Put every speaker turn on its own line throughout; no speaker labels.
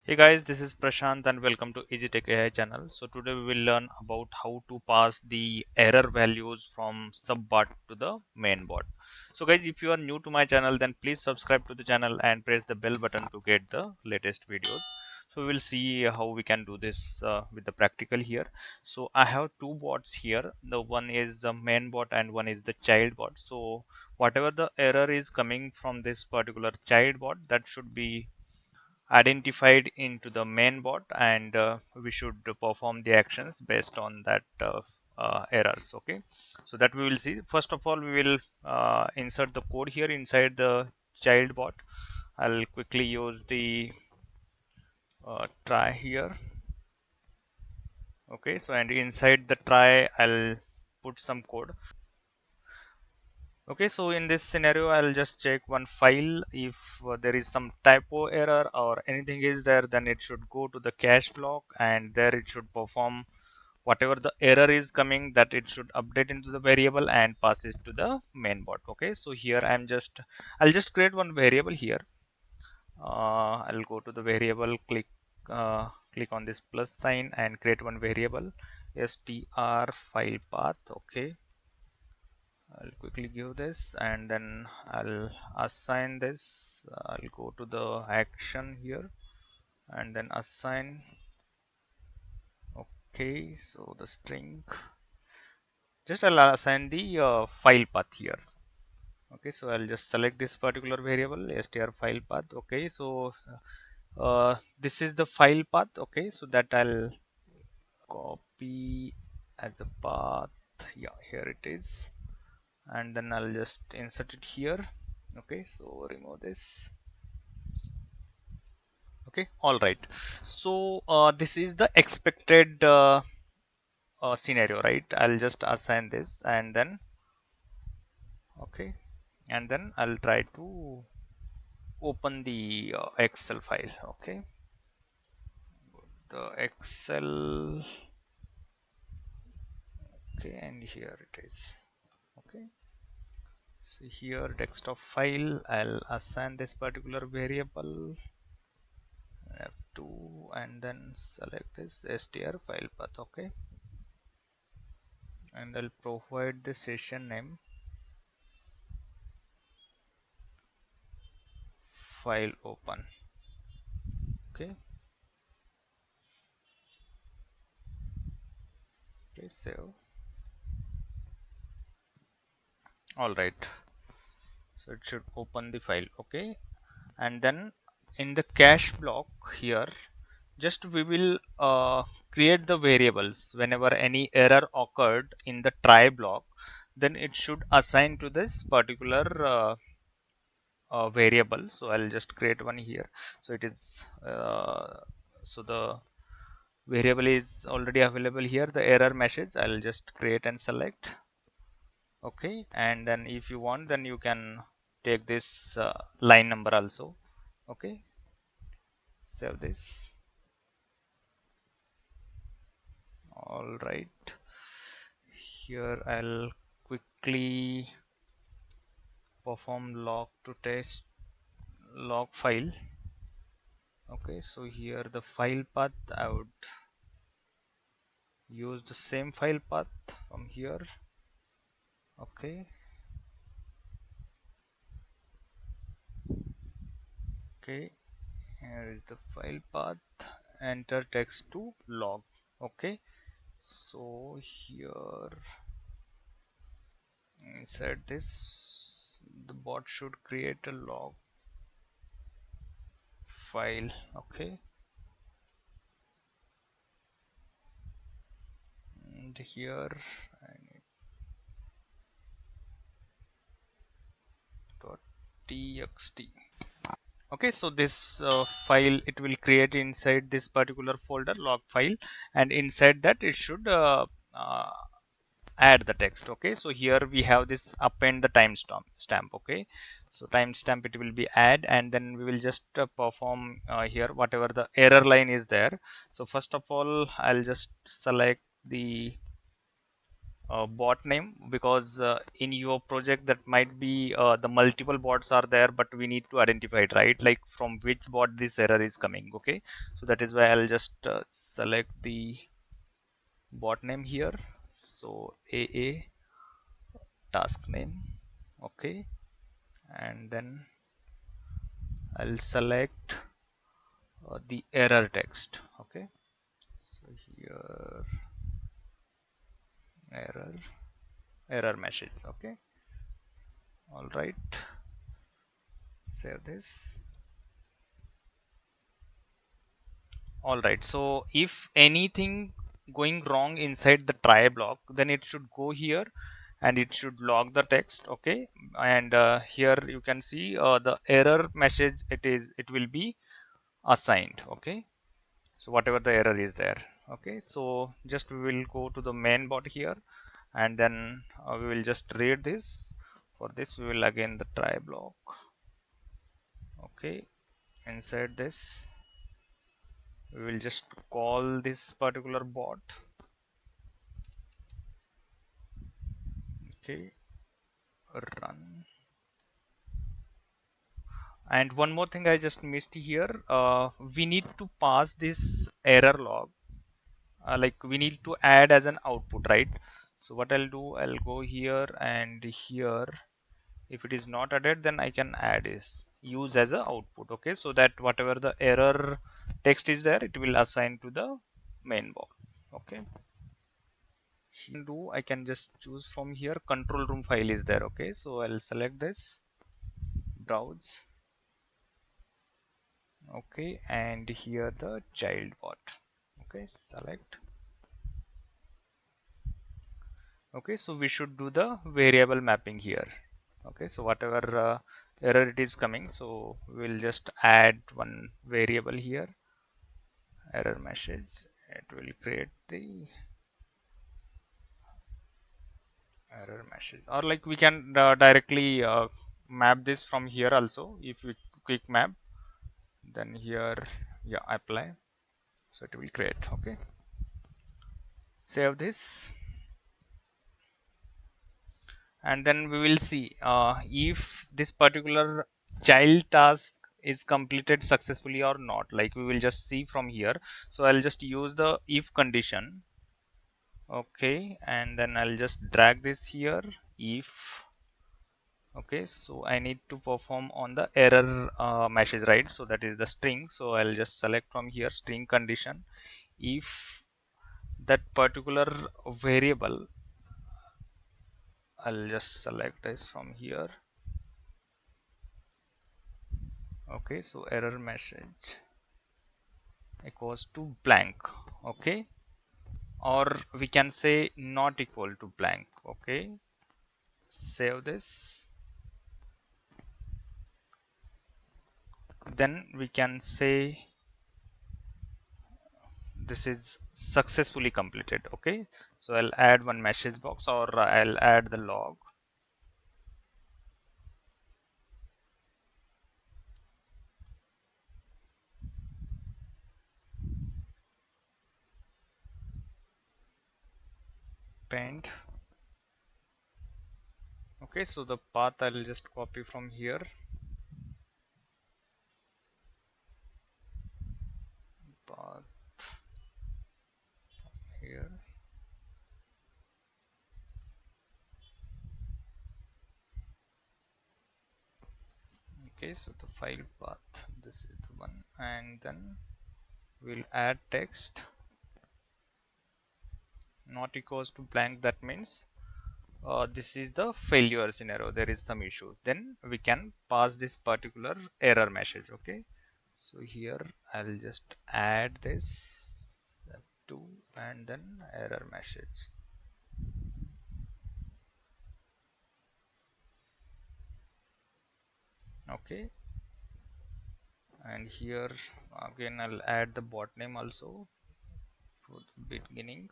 Hey guys, this is Prashant and welcome to Easy Tech AI channel. So today we will learn about how to pass the error values from subbot to the main bot. So guys, if you are new to my channel, then please subscribe to the channel and press the bell button to get the latest videos. So we will see how we can do this with the practical here. So I have two bots here. The one is the main bot and one is the child bot. So whatever the error is coming from this particular child bot, that should be identified into the main bot, and we should perform the actions based on that errors. Okay, so that we will see. First of all, we will insert the code here inside the child bot. I'll quickly use the try here. Okay, so and inside the try I'll put some code. Okay, so in this scenario, I'll just check one file. If there is some typo error or anything is there, then it should go to the cache block, and there it should perform whatever the error is coming, that it should update into the variable and pass it to the main bot. Okay, so here I'll just create one variable here. I'll go to the variable, click on this plus sign and create one variable str file path. Okay, I'll quickly give this and then I'll assign this. I'll go to the action here and then assign. Okay, so the string, just I'll assign the file path here. Okay, so I'll just select this particular variable str file path. Okay, so this is the file path. Okay, so that I'll copy as a path. Yeah, here it is, and then I'll just insert it here. Okay, so remove this. Okay, all right. So this is the expected scenario, right? I'll just assign this and then okay, and then I'll try to open the Excel file. Okay, the Excel. Okay, and here it is. Okay, so here desktop file, I'll assign this particular variable F2 and then select this str file path. Okay, and I'll provide the session name file open. Okay, okay, save. All right, so it should open the file. Okay, and then in the cache block here, just we will create the variables. Whenever any error occurred in the try block, then it should assign to this particular variable. So I'll just create one here. So it is so the variable is already available here, the error message. I'll just create and select. Okay, and then if you want, then you can take this line number also. Okay, save this. All right, here I'll quickly perform log to test log file. Okay, so here the file path, I would use the same file path from here. Okay, okay, here is the file path, enter text to log. Okay, so here inside this, the bot should create a log file. Okay, and here I need .txt. Okay, so this file, it will create inside this particular folder log file, and inside that it should add the text. Okay, so here we have this append the timestamp. Okay, so timestamp it will be add, and then we will just perform here whatever the error line is there. So first of all, I'll just select the bot name, because in your project that might be the multiple bots are there, but we need to identify it, right? Like from which bot this error is coming. Okay, so that is why I'll just select the bot name here. So AA task name. Okay, and then I'll select the error text. Okay, so here error message. Okay, all right, save this. All right, so if anything going wrong inside the try block, then it should go here and it should log the text. Okay, and here you can see the error message, it will be assigned. Okay, so whatever the error is there. Okay, so just we will go to the main bot here, and then we will just read this. For this we will again the try block. Okay, inside this we will just call this particular bot. Okay, run. And one more thing I just missed here, we need to pass this error log, like we need to add as an output, right? So what I'll do, I'll go here and here. If it is not added, then I can add is use as a output. Okay, so that whatever the error text is there, it will assign to the main bot. Okay, I can just choose from here, control room file is there. Okay, so I'll select this, browse. Okay, and here the child bot. Okay, select. Okay, so we should do the variable mapping here. Okay, so whatever error it is coming, so we'll just add one variable here, error message. It will create the error message, or like we can directly map this from here also. If we quick map, then here, yeah, apply, so it will create. Okay, save this, and then we will see if this particular child task is completed successfully or not. Like we will just see from here. So I'll just use the if condition. Okay, and then I'll just drag this here, if. Okay, so I need to perform on the error message, right? So that is the string. So I'll just select from here string condition. If that particular variable, I'll just select this from here. Okay, so error message equals to blank. Okay, or we can say not equal to blank. Okay, save this, then we can say this is successfully completed. Okay, so I'll add one message box, or I'll add the log. Append. Okay, so the path I'll just copy from here, path here. Okay, so the file path, this is the one, and then we'll add text not equals to blank. That means this is the failure scenario, there is some issue. Then we can pass this particular error message. Okay, so here I'll just add this to, and then error message. Okay, and here again I'll add the bot name also for the beginning,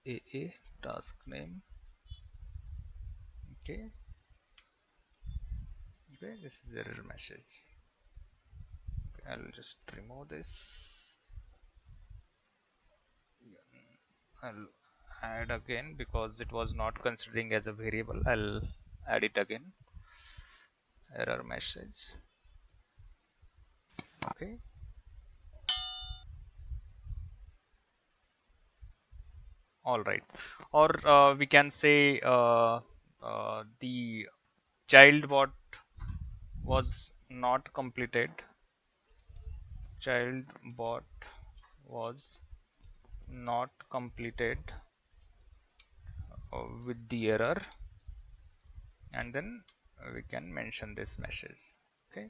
AA task name. Okay, okay, this is error message. Okay, I'll just remove this. I'll add again because it was not considering as a variable. I'll add it again. Error message. Okay. All right. Or we can say the child bot was not completed. Child bot was not completed with the error, and then we can mention this message. Okay.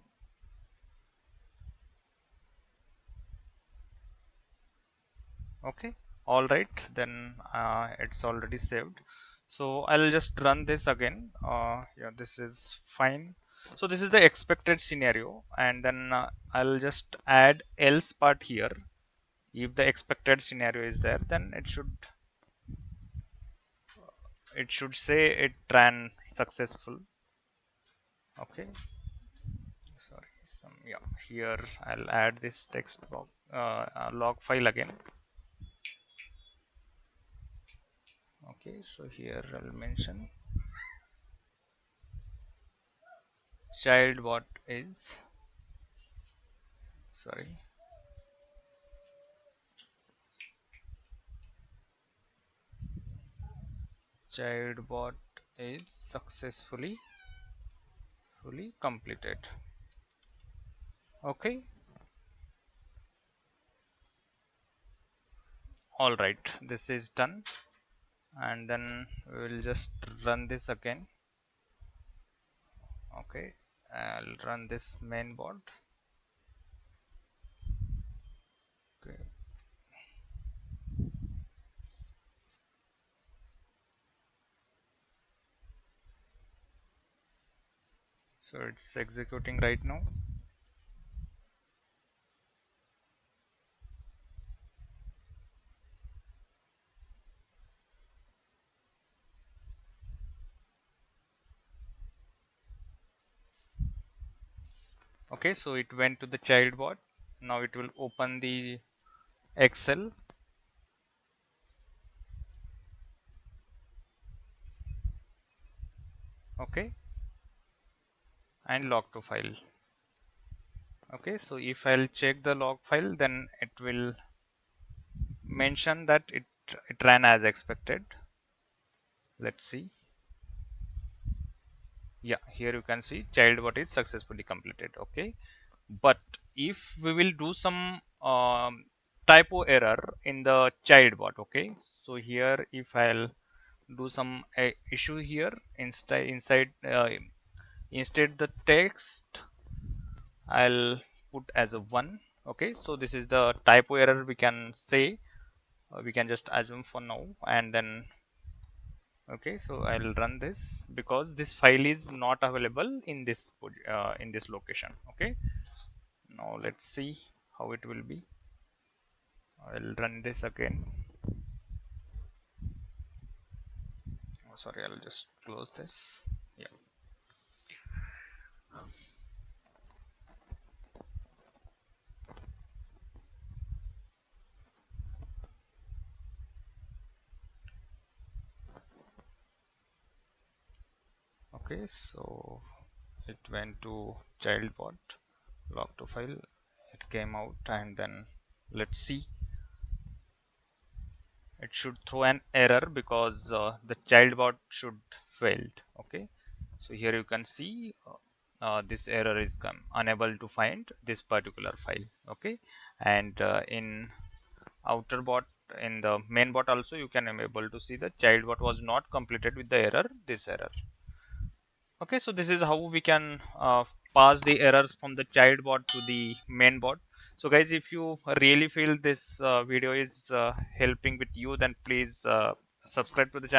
Okay. All right. Then it's already saved. So I'll just run this again. Yeah, this is fine. So this is the expected scenario, and then I'll just add else part here. If the expected scenario is there, then it should say it ran successful. Okay. Sorry, some, yeah, here I'll add this text box, log file again. Okay, so here I'll mention child bot is, sorry, child bot is successfully fully completed. Okay. All right, this is done, and then we'll just run this again. Okay, I'll run this main bot. Okay, so it's executing right now. Okay, so it went to the child bot. Now it will open the Excel. Okay, and log to file. Okay, so if I'll check the log file, then it will mention that it ran as expected. Let's see. Yeah, here you can see child bot is successfully completed. Okay, but if we will do some typo error in the child bot, okay, so here if I'll do some issue here instead the text I'll put as a 1. Okay, so this is the typo error we can say. We can just assume for now, and then okay, so I'll run this because this file is not available in this location. Okay, now let's see how it will be. I'll run this again. Oh, sorry, I'll just close this. Yeah. Okay, so it went to childbot, log to file, it came out, and then let's see. It should throw an error because the childbot should failed. Okay, so here you can see this error is come unable to find this particular file. Okay, and in outer bot, in the main bot also, you can able to see the child bot was not completed with the error, this error. Okay, so this is how we can pass the errors from the child bot to the main bot. So guys, if you really feel this video is helping with you, then please subscribe to the channel.